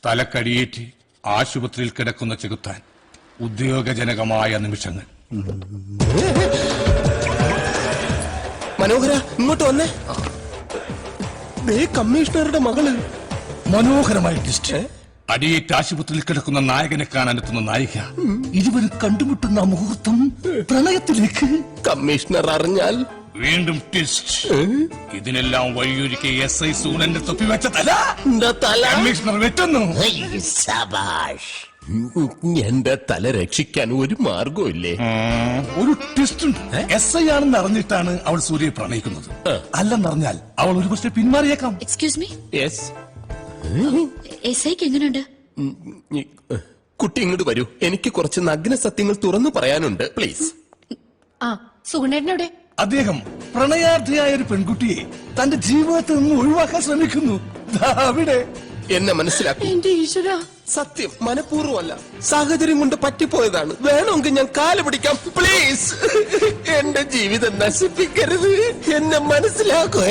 തലക്കടിയേറ്റ് ആശുപത്രിയിൽ കിടക്കുന്ന ചെകുത്താൻ. ഉദ്യോഗജനകമായ നിമിഷങ്ങൾ. മനോഹര, ഇങ്ങോട്ട് വന്നേ. കമ്മീഷണറുടെ മകള്. മനോഹരമായ ട്വിസ്റ്റ്. അടിയേറ്റ് ആശുപത്രിയിൽ കിടക്കുന്ന നായകനെ കാണാനെത്തുന്ന നായിക ഇരുവരും കണ്ടുമുട്ടുന്ന മുഹൂർത്തം പ്രണയത്തിലേക്ക്. കമ്മീഷണർ അറിഞ്ഞാൽ വീണ്ടും ട്വിസ്റ്റ്. ഇതിനെല്ലാം വഴിയൊരുക്കിയ SI സൂണന്റെ തൊപ്പി വെച്ച തല കമ്മീഷണർ വെട്ടുന്നു. എന്റെ തല രക്ഷിക്കാൻ ഒരു മാർഗമില്ലേ? ഒരു ട്വിസ്റ്റ് ഉണ്ട്. SI ആണെന്ന് അറിഞ്ഞിട്ടാണ് അവൾ സൂര്യയെ പ്രണയിക്കുന്നത്. അല്ലെന്നറിഞ്ഞാൽ അവൾ ഒരു പക്ഷേ പിന്മാറിയേക്കാം. Excuse me, yes. എസ്ഐക്ക് എങ്ങനെയുണ്ട്? കുട്ടി ഇങ്ങോട്ട് വരൂ, എനിക്ക് കുറച്ച് നഗ്ന സത്യങ്ങൾ തുറന്നു പറയാനുണ്ട്, പ്ലീസ്. സുഗുണേട്ടനെവിടെ? അദ്ദേഹം പ്രണയാർത്ഥിയായ ഒരു പെൺകുട്ടിയെ തന്റെ ജീവിതത്തിൽ നിന്ന് ഒഴിവാക്കാൻ ശ്രമിക്കുന്നു. അവിടെ എന്നെ മനസ്സിലാക്കും. എന്റെ ഈശ്വര, സത്യം മനഃപൂർവ്വമല്ല, സാഹചര്യം കൊണ്ട് പറ്റിപ്പോയതാണ്. വേണമെങ്കിൽ ഞാൻ കാല് പിടിക്കാം, പ്ലീസ്. എന്റെ ജീവിതം നശിപ്പിക്കരുത്, എന്നെ മനസ്സിലാക്കോ.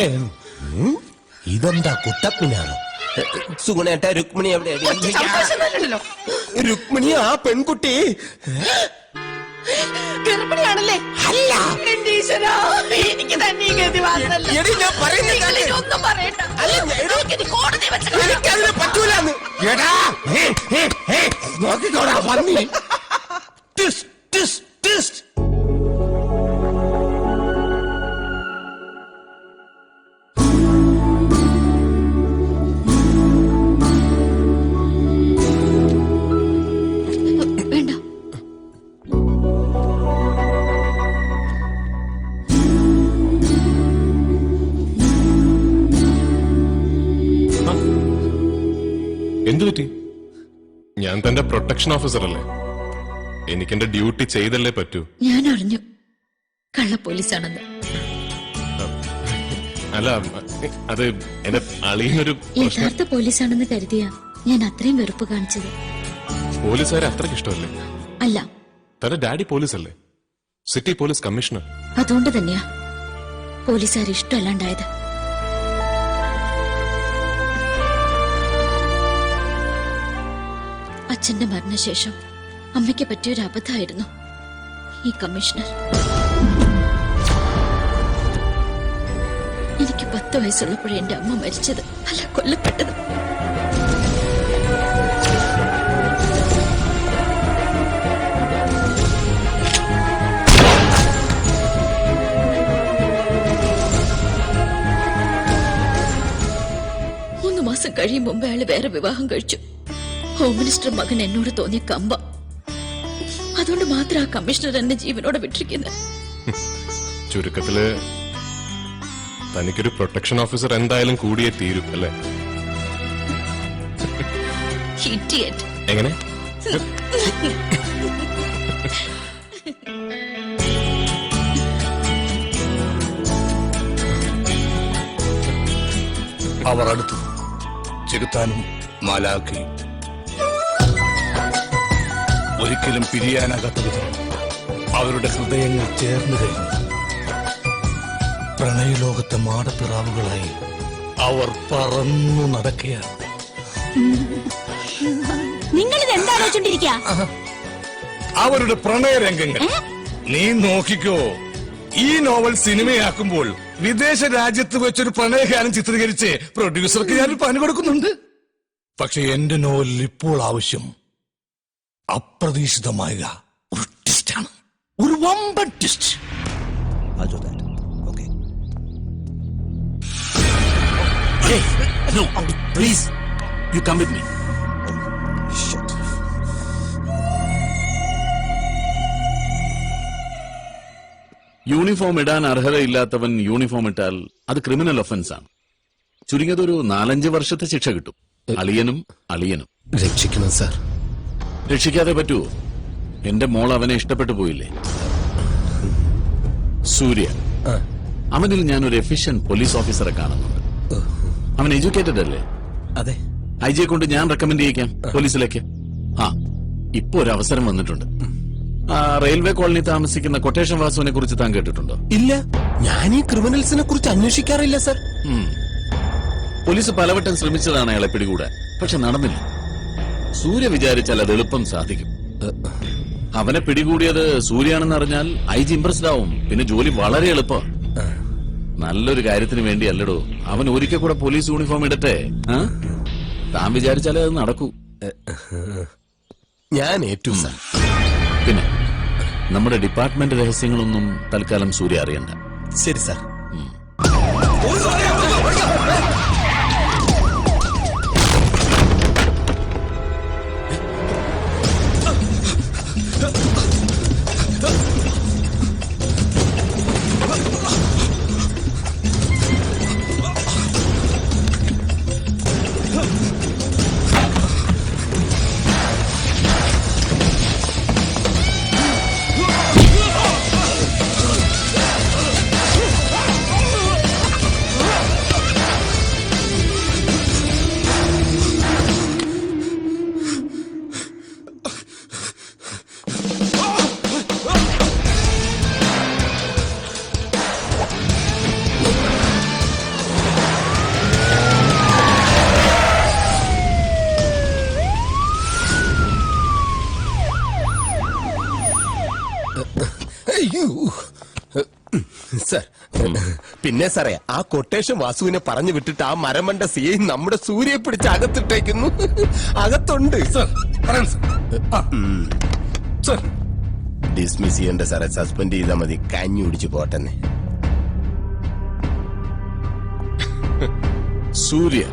ഇതെന്താ കുട്ടപ്പിനാണോ? സുഗുണേട്ട, രുക്മിണി എവിടെ? രുക്മിണി ആ പെൺകുട്ടി ഗർഭിണിയാണല്ലേ? അല്ല. എന്റെ ഈശ്വര, എനിക്ക് തന്നെ ഈ ഗതി വന്നല്ലോ. ഞാൻ പറയുന്നത് ഒന്നും പറയണ്ട. കോടതി വെച്ച് എനിക്കതിന് പറ്റൂലെന്ന്. നോക്കിക്കോടാ പന്നി. വേണ്ട. എന്തുപറ്റി? ഞാൻ തന്റെ പ്രൊട്ടക്ഷൻ ഓഫീസർ അല്ലേ, എനിക്കെന്റെ ഡ്യൂട്ടി ചെയ്തല്ലേ പറ്റൂ. ഞാൻ അറിഞ്ഞു കള്ള പോലീസാണെന്ന്. അല്ല, അത് എന്റെ അളിയനൊരു യഥാർത്ഥ പോലീസാണെന്ന് കരുതിയ ഞാൻ അത്രയും വെറുപ്പ് കാണിച്ചത്. പോലീസുകാരെ അത്രയ്ക്ക് ഇഷ്ടമല്ലേ? അല്ല, തന്റെ ഡാഡി പോലീസല്ലേ, സിറ്റി പോലീസ് കമ്മീഷണർ. അതുകൊണ്ട് തന്നെയാ പോലീസുകാരെ ഇഷ്ടമല്ലാണ്ടായത്. അച്ഛന്റെ മരണശേഷം അമ്മയ്ക്ക് പറ്റിയൊരു അബദ്ധമായിരുന്നു ഈ കമ്മീഷണർ. എനിക്ക് 10 വയസ്സുള്ളപ്പോഴേ എന്റെ അമ്മ മരിച്ചത്, അല്ല കൊല്ലപ്പെട്ടത്. മൂന്ന് മാസം കഴിയും മുമ്പ് അയാള് വേറെ വിവാഹം കഴിച്ചു. ഹോം മിനിസ്റ്റർ മകൻ എന്നോട് തോന്നിയ കമ്പ, അതുകൊണ്ട് മാത്രം ആ കമ്മീഷണർ എന്നെ ജീവനോടെ വിട്ടിരിക്കുന്നത്. ചുരുക്കത്തില് തനിക്കൊരു പ്രൊട്ടക്ഷൻ ഓഫീസർ എന്തായാലും കൂടിയേ തീരും അല്ലേ? Idiot. എങ്ങനെ? അവർ അടുത്തു. ചെകുത്താനും മാലാഖയും ഒരിക്കലും പിരിയാനാകാത്ത വിധം അവരുടെ ഹൃദയങ്ങൾ ചേർന്നു കഴിഞ്ഞു. പ്രണയലോകത്തെ മാടപ്പിറാവുകളായി അവർ പറന്നു നടക്കുകയാണ്. നിങ്ങളിത് എന്താലോചിച്ചോണ്ടിരിക്കുക? അവരുടെ പ്രണയരംഗങ്ങൾ നീ നോക്കിക്കോ. ഈ നോവൽ സിനിമയാക്കുമ്പോൾ വിദേശ രാജ്യത്ത് വെച്ചൊരു പ്രണയഗാനം ചിത്രീകരിച്ച് പ്രൊഡ്യൂസർക്ക് ഞാൻ പണി കൊടുക്കുന്നുണ്ട്. പക്ഷെ എന്റെ നോവലിൽ ഇപ്പോൾ ആവശ്യം അപ്രതീക്ഷിതമായ ഒരു ട്വിസ്റ്റാണ്, ഒരു വമ്പൻ twist. No, please, you come with me. Shit. Uniform ഇടാൻ അർഹതയില്ലാത്തവൻ യൂണിഫോം ഇട്ടാൽ അത് ക്രിമിനൽ ഒഫൻസ് ആണ്. ചുരുങ്ങിയത് ഒരു 4-5 വർഷത്തെ ശിക്ഷ കിട്ടും. അളിയനും. രക്ഷിക്കണം സാർ. രക്ഷിക്കാതെ പറ്റുമോ? എന്റെ മോൾ അവനെ ഇഷ്ടപ്പെട്ടു പോയില്ലേ? സൂര്യ, അവനിൽ ഞാനൊരു എഫിഷ്യന്റ് പോലീസ് ഓഫീസറെ കാണുന്നുണ്ട്. അവൻ എഡ്യൂക്കേറ്റഡ് അല്ലേ? അതെ. ഐജിയെ കൊണ്ട് ഞാൻ റെക്കമെൻഡ് ചെയ്യിക്കാം പോലീസിലേക്ക്. ഇപ്പൊ ഒരു അവസരം വന്നിട്ടുണ്ട്. റെയിൽവേ കോളനി താമസിക്കുന്ന കൊട്ടേഷൻ വാസുവിനെ കുറിച്ച് താൻ കേട്ടിട്ടുണ്ടോ? ഇല്ല, ഞാൻ ഈ ക്രിമിനൽസിനെ കുറിച്ച് അന്വേഷിക്കാറില്ല സർ. പോലീസ് പലവട്ടം ശ്രമിച്ചതാണ് അയാളെ പിടികൂടാൻ, പക്ഷെ നടന്നില്ല. സൂര്യ വിചാരിച്ചാൽ അത് എളുപ്പം സാധിക്കും. അവനെ പിടികൂടിയത് സൂര്യാണെന്ന് അറിഞ്ഞാൽ IG ഇംപ്രസ്ഡ് ആവും. പിന്നെ ജോലി വളരെ എളുപ്പം. നല്ലൊരു കാര്യത്തിന് വേണ്ടി അല്ലടോ. അവൻ ഒരിക്കൽ കൂടെ പോലീസ് യൂണിഫോം ഇടട്ടെ. താൻ വിചാരിച്ചാലേ അത് നടക്കൂ. ഞാൻ ഏറ്റു സാർ. പിന്നെ നമ്മുടെ ഡിപ്പാർട്ട്മെന്റ് രഹസ്യങ്ങളൊന്നും തൽക്കാലം സൂര്യ അറിയണ്ട. ശരി സാർ. അയ്യോ സാർ. പിന്നെ സാറേ, ആ കൊട്ടേഷൻ വാസുവിനെ പറഞ്ഞു വിട്ടിട്ട് ആ മരമണ്ട സിയെ നമ്മുടെ സൂര്യയെ പിടിച്ച് അകത്തിട്ടേക്കുന്നു. അകത്തുണ്ട് സർ, പറയാം സർ. ഡിസ്മിസ് ചെയ്യണ്ട സാറേ, സസ്പെൻഡ് ചെയ്താൽ മതി. കഞ്ഞി കുടിച്ച് പോട്ടെന്നെ. സൂര്യ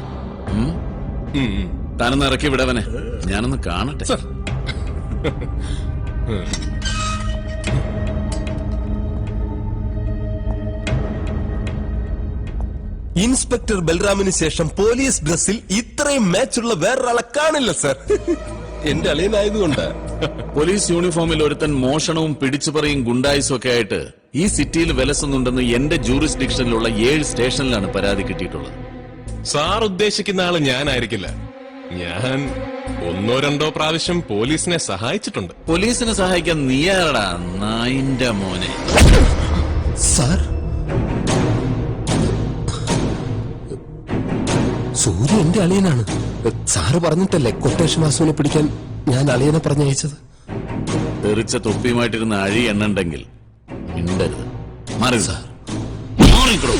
താനൊന്ന് ഇറക്കി വിടവനെ, ഞാനൊന്ന് കാണട്ടെ. സർ, ഇൻസ്പെക്ടർ ബൽറാമിന് ശേഷം പോലീസ് ഡ്രസ്സിൽ ഇത്രയും മാച്ചുള്ള വേറൊരാളെ കാണില്ല സാർ. എന്റെ അളിയനായതുകൊണ്ട്. പോലീസ് യൂണിഫോമിൽ ഒരുത്തൻ മോഷണവും പിടിച്ചുപറിയും ഗുണ്ടായിസും ഒക്കെ ആയിട്ട് ഈ സിറ്റിയിൽ വിലസുന്നുണ്ടെന്ന് എന്റെ ജൂറിസ്ഡിക്ഷനിലുള്ള 7 സ്റ്റേഷനിലാണ് പരാതി കിട്ടിയിട്ടുള്ളത്. സാർ ഉദ്ദേശിക്കുന്ന ആള് ഞാനായിരിക്കില്ല. ഞാൻ 1-2 പ്രാവശ്യം പോലീസിനെ സഹായിച്ചിട്ടുണ്ട്. പോലീസിനെ സഹായിക്കാൻ നീയാടാ നായിന്റെ മോനെ. സാർ, സൂര്യ എന്റെ അളിയനാണ്. സാറ് പറഞ്ഞിട്ടല്ലേ കൊട്ടേഷൻ വാസുവിനെ പിടിക്കാൻ ഞാൻ അളിയനെ പറഞ്ഞയച്ചത്. തെറിച്ച തൊപ്പിയുമായിട്ടിരുന്ന അഴി എണ്ണുണ്ടെങ്കിൽ മിണ്ടരുത്. മാറി സാർ, മാറിക്കോ.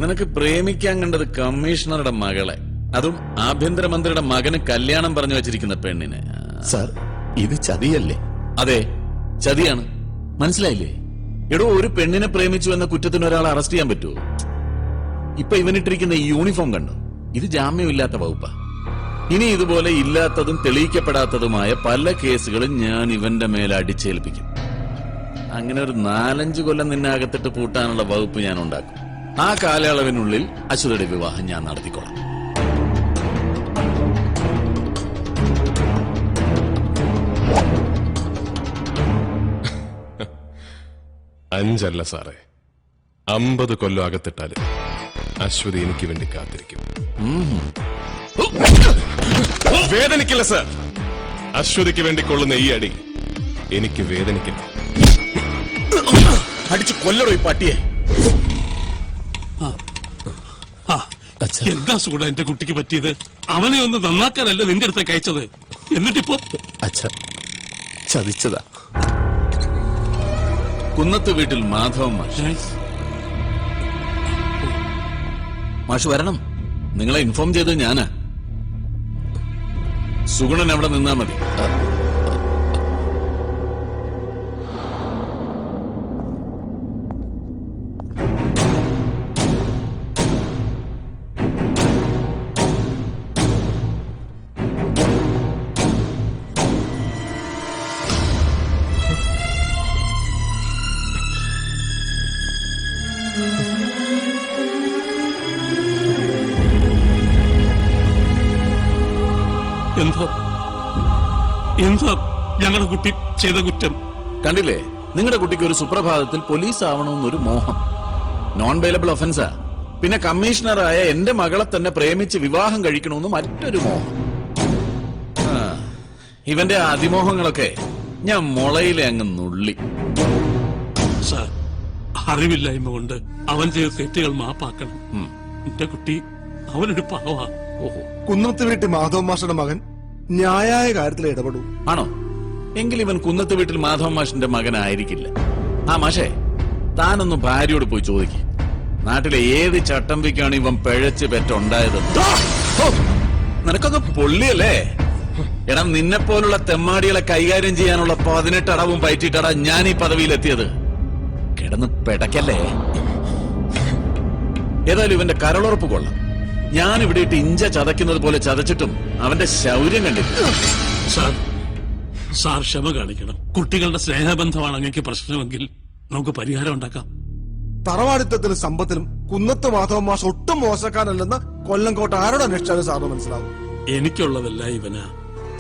നിനക്ക് പ്രേമിക്കാൻ കണ്ടത് കമ്മീഷണറുടെ മകളെ, അതും ആഭ്യന്തരമന്ത്രിയുടെ മകന് കല്യാണം പറഞ്ഞു വെച്ചിരിക്കുന്ന പെണ്ണിനെ. സാർ, ഇത് ചതിയല്ലേ? അതെ, ചതിയാണ്. മനസ്സിലായില്ലേ? എടോ, ഒരു പെണ്ണിനെ പ്രേമിച്ചു എന്ന കുറ്റത്തിന് ഒരാളെ അറസ്റ്റ് ചെയ്യാൻ പറ്റുമോ? ഇപ്പൊ ഇവനിട്ടിരിക്കുന്ന ഈ യൂണിഫോം കണ്ടോ? ഇത് ജാമ്യമില്ലാത്ത വകുപ്പാ. ഇനി ഇതുപോലെ ഇല്ലാത്തതും തെളിയിക്കപ്പെടാത്തതുമായ പല കേസുകളും ഞാൻ ഇവന്റെ മേലെ അടിച്ചേൽപ്പിക്കും. അങ്ങനെ ഒരു 4-5 കൊല്ലം നിന്നെ അകത്തിട്ട് പൂട്ടാനുള്ള വകുപ്പ് ഞാൻ ഉണ്ടാക്കും. ആ കാലയളവിനുള്ളിൽ അശ്വതിയുടെ വിവാഹം ഞാൻ നടത്തിക്കോളാം. അഞ്ചല്ല സാറേ, 50 കൊല്ലം അകത്തിട്ടാല് അശ്വതി എനിക്ക് വേണ്ടി കാത്തിരിക്കും. വേദനിക്കില്ല സാർ. അശ്വതിക്ക് വേണ്ടി കൊള്ളുന്ന ഈ അടി എനിക്ക് വേദനിക്കില്ല. അടിച്ചു കൊല്ലടോ ഈ പട്ടിയെ. എന്താ സൂട എന്റെ കുട്ടിക്ക് പറ്റിയത്? അവനെ ഒന്ന് നന്നാക്കാനല്ല നിന്റെ അടുത്തേക്ക് അയച്ചത്. എന്നിട്ടിപ്പോ അച്ഛാ, ചതിച്ചതാ. കുന്നത്ത് വീട്ടിൽ മാധവൻ മാഷ് വരണം. നിങ്ങളെ ഇൻഫോം ചെയ്തത് ഞാനാ. സുഗുണൻ അവിടെ നിന്നാ മതി. എന്താ ഞങ്ങളുടെ കുട്ടി ചെയ്ത കുറ്റം? കണ്ടില്ലേ, നിങ്ങളുടെ കുട്ടിക്ക് ഒരു സുപ്രഭാതത്തിൽ പോലീസ് ആവണമെന്നൊരു മോഹം. നോൺ ബെയിലബിൾ ഒഫൻസാ. പിന്നെ കമ്മീഷണറായ എന്റെ മകളെ തന്നെ പ്രേമിച്ച് വിവാഹം കഴിക്കണമെന്ന് മറ്റൊരു മോഹം. ഇവന്റെ അതിമോഹങ്ങളൊക്കെ ഞാൻ മുളയിലെ അങ്ങ് നുള്ളി. സാർ, അറിവില്ലായ്മ കൊണ്ട് അവൻ ചെയ്ത തെറ്റുകൾ മാപ്പാക്കണം. എന്റെ കുട്ടി അവനൊരു പാവാ. ഓഹോ, കുന്നത്ത് വീട്ടിൽ മാധവ മാഷയുടെ മകൻ ന്യായായ കാര്യത്തിൽ ഇടപെടും. ആണോ? എങ്കിൽ ഇവൻ കുന്നത്ത് വീട്ടിൽ മാധവ മാഷിന്റെ മകനായിരിക്കില്ല. ആ മാഷേ, താനൊന്ന് ഭാര്യയോട് പോയി ചോദിക്ക്, നാട്ടിലെ ഏത് ചട്ടമ്പിക്കാണ് ഇവൻ പിഴച്ച് പെറ്റുണ്ടായത്. നിനക്കൊക്കെ പൊള്ളിയല്ലേ? എടാ, നിന്നെ പോലുള്ള തെമ്മാടികളെ കൈകാര്യം ചെയ്യാനുള്ള 18 അടവും പയറ്റിട്ടടാ ഞാൻ ഈ പദവിയിലെത്തിയത്. കിടന്ന് പെടക്കല്ലേ. ഏതായാലും ഇവന്റെ കരളുറപ്പ് കൊള്ളാം. ഞാൻ ഇവിടെ ഇട്ട് ഇഞ്ച ചതയ്ക്കുന്നത് പോലെ ചതച്ചിട്ടും അവന്റെ ശൗര്യം കണ്ടില്ല. സാർ ക്ഷമ കാണിക്കണം. കുട്ടികളുടെ സ്നേഹബന്ധമാണ് അങ്ങേക്ക് പ്രശ്നമെങ്കിൽ നമുക്ക് പരിഹാരം ഉണ്ടാക്കാം. തറവാടിത്തത്തിലും സമ്പത്തിലും കുന്നത്ത് മാധവ മാഷ് ഒട്ടും മോശക്കാരല്ലെന്ന് കൊല്ലംകോട്ട് ആരോട് അന്വേഷിച്ചാലും സാറിന് മനസ്സിലാവും. എനിക്കുള്ളതല്ല ഇവനാ.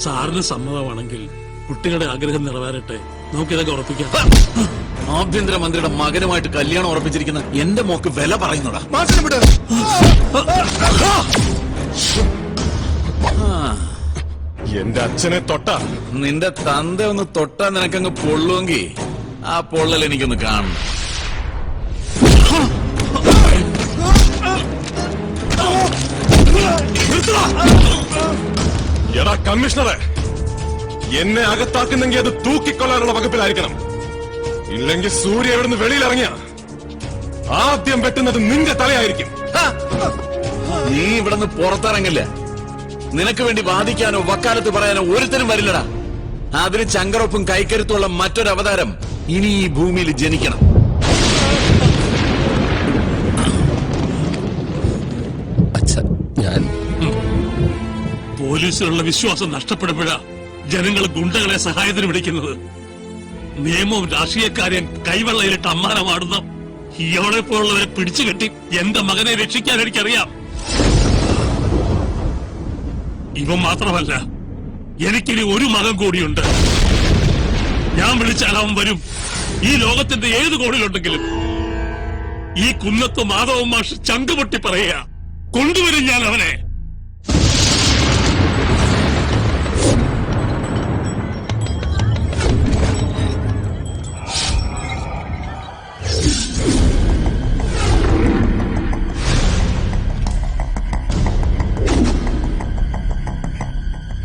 സാറിന് സമ്മതമാണെങ്കിൽ കുട്ടികളുടെ ആഗ്രഹം നിറവേറട്ടെ, നമുക്കിതൊക്കെ ഉറപ്പിക്കാം. ആഭ്യന്തരമന്ത്രിയുടെ മകനുമായിട്ട് കല്യാണം ഉറപ്പിച്ചിരിക്കുന്ന എന്റെ മോക്ക് വില പറയുന്നോടാ. മാഷിനെ വിട്. എന്റെ അച്ഛനെ തൊട്ട നിന്റെ തന്ത ഒന്ന് തൊട്ടാ നിനക്കങ്ങ് പൊള്ളുമെങ്കിൽ ആ പൊള്ളൽ എനിക്കൊന്ന് കാണണം. എടാ കമ്മീഷണറെ, എന്നെ അകത്താക്കുന്നെങ്കിൽ അത് തൂക്കിക്കൊള്ളാനുള്ള വകുപ്പിലായിരിക്കണം. ഇല്ലെങ്കിൽ സൂര്യ എവിടുന്ന് വെളിയിലിറങ്ങിയ ആദ്യം വെട്ടുന്നത് നിന്റെ തലയായിരിക്കും. നീ ഇവിടുന്ന് പുറത്തിറങ്ങില്ല. നിനക്ക് വേണ്ടി വാദിക്കാനോ വക്കാലത്ത് പറയാനോ ഒരുത്തരും വരില്ലടാ. അതിന് ചങ്കറൊപ്പും കൈക്കരുത്തുള്ള മറ്റൊരു അവതാരം ഇനി ഈ ഭൂമിയിൽ ജനിക്കണം. അച്ഛൻ, ഞാൻ പോലീസിലുള്ള വിശ്വാസം നഷ്ടപ്പെടുമ്പോഴാ ജനങ്ങൾ ഗുണ്ടകളെ സഹായത്തിന് വിളിക്കുന്നത്. നിയമവും രാഷ്ട്രീയക്കാരെയും കൈവെള്ളയിലിട്ട് അമ്മാനമാടുന്ന ഇയാളെ പോലുള്ളവരെ പിടിച്ചുകെട്ടി എന്റെ മകനെ രക്ഷിക്കാൻ എനിക്കറിയാം. ഇവൻ മാത്രമല്ല, എനിക്കിനി ഒരു മകൻ കൂടിയുണ്ട്. ഞാൻ വിളിച്ചാൽ അവൻ വരും. ഈ ലോകത്തിന്റെ ഏത് കോണിലുണ്ടെങ്കിലും. ഈ കുന്നത്ത് മാധവ മാഷ് ചങ്കുപൊട്ടി പറയുക, കൊണ്ടുവരും ഞാൻ അവനെ.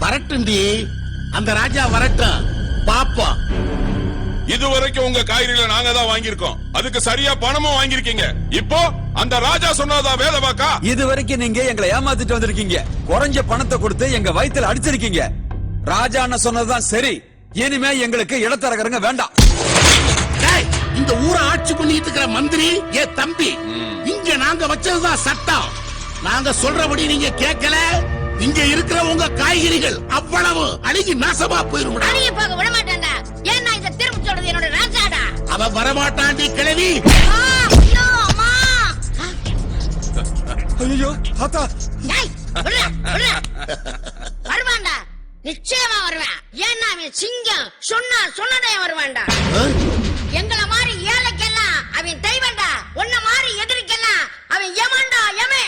வரட்டுண்டி, அந்த ராஜா வரட்டும், பாப்போம். இதுவரைக்கும் உங்க காய்கறிகளை நாங்க தான் வாங்கியிருக்கோம். அதுக்கு சரியா பணமும் வாங்கியிருக்கீங்க. இப்போ அந்த ராஜா சொன்னதா வேத வாக்கா? இது வரைக்கும் நீங்க எங்களை ஏமாத்திட்டு வந்திருக்கீங்க. குறைஞ்ச பணத்தை கொடுத்து எங்க வயித்துல அடிச்சிருக்கீங்க. ராஜா அண்ணன் சொன்னதுதான் சரி. இனிமே எங்களுக்கு இடத்தரகருங்க வேண்டாம். இந்த ஊரை ஆட்சி பண்ணிட்டு இருக்கிற மந்திரி என் தம்பி. இங்க நாங்க வச்சதுதான் சட்டம். நாங்க சொல்றபடி நீங்க கேட்கல, இங்க இருக்கிற உங்க காய்கறிகள் அவ்வளவு அழுகி நாசமா போயிரும். அழுகி போக விட மாட்டேன்டா. ஏன்னா இத திரும்ப சொல்றது என்னோட ராஜாடா. அவ வரமாட்டாண்டி கிழவி. ஐயோ அம்மா. ஐயோ தாத்தா. டேய், விடுடா, விடுடா. வருவான்டா, நிச்சயமா வருவான். ஏன்னா அவன் சிங்கம். சொன்னதே வருவான்டா. எங்கள மாதிரி ஏழைக்கெல்லாம் அவன் தெய்வம்டா. உன்ன மாதிரி எதிரிக்கெல்லாம் அவன் யமன்டா, யமே.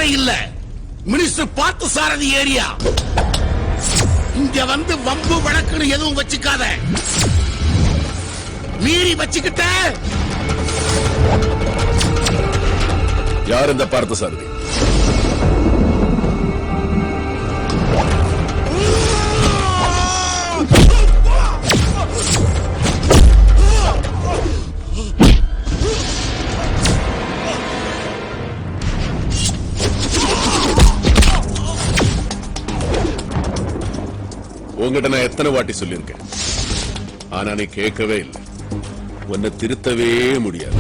கடற்கரை இல்ல, மினிஸ்டர் பார்த்து சாரதி ஏரியா. இங்க வந்து வம்பு வழக்குன்னு எதுவும் வச்சுக்காத. மீறி வச்சுக்கிட்ட யார் இந்த பார்த்த சாரதி? உங்ககிட்ட நான் எத்தனை வாட்டி சொல்லியிருக்கேன், ஆனா நீ கேட்கவே இல்லை. உன்னை திருத்தவே முடியாது.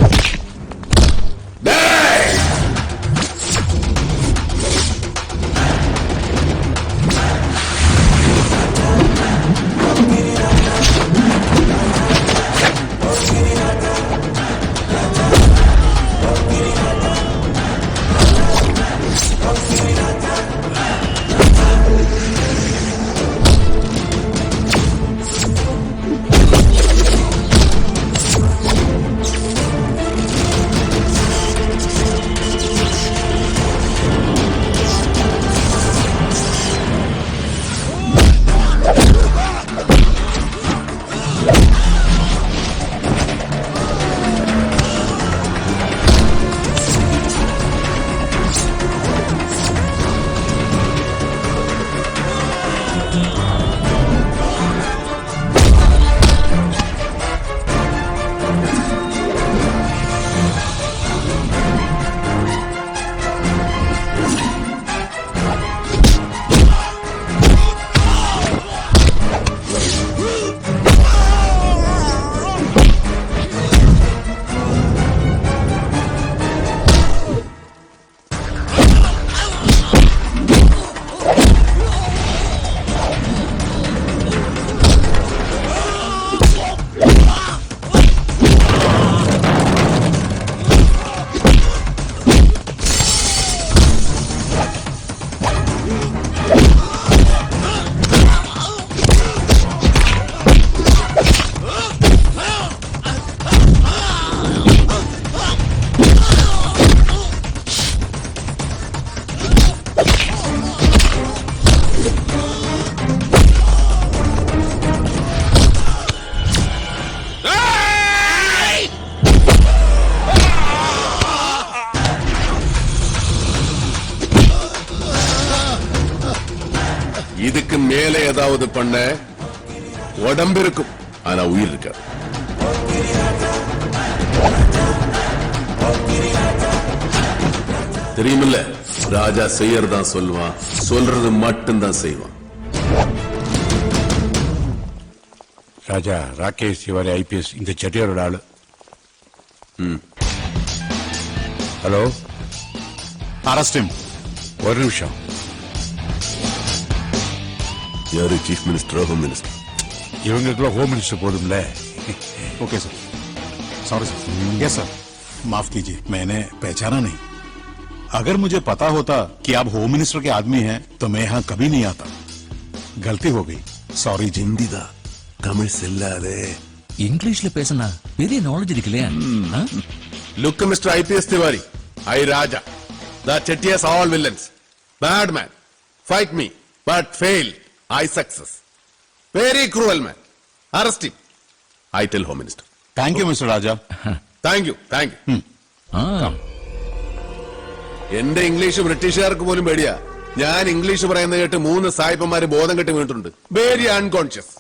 இதுக்கு மேலே ஏதாவது பண்ண உடம்பு இருக்கும், ஆனா உயிர் இருக்காது. தெரியுமில்ல, ராஜா செய்யறதான் சொல்லுவான், சொல்றது மட்டும்தான் செய்வான். ராஜா ராகேஷ் திவாரி IPS இந்த செட்டியாரோட ஆளு. Hello, arrest him. ஒரு நிமிஷம். யாரு? Chief minister, home minister? இவங்களுக்குள்ள ஹோம் மினிஸ்டர் போதும்ல. Okay sir, sorry sir. Yes sir, माफ कीजिए, मैंने पहचाना नहीं. अगर मुझे पता होता कि आप होम मिनिस्टर के आदमी हैं तो मैं यहाँ कभी नहीं आता. गलती हो गई, सॉरी. हिंदीदा தமிழ் செல்லாதே. இங்கிலீஷ்ல பேசினா பெரிய நாலேஜ் இருக்குல்லையா? Look, Mr. IPS Tiwari, I Raja. The Chettias all villains. Bad man. Fight me, but fail. I success. Very cruel man. Arrest him. I tell Home Minister. Thank you mister Raja. Thank you, thank you. എന്റെ English ബ്രിട്ടീഷുകാർക്ക് പോലും പേടിയാ. ഞാൻ English പറയുന്നത് കേട്ട് 3 സായിപ്പന്മാര് ബോധം കെട്ട് വീണിട്ടുണ്ട്. Very unconscious.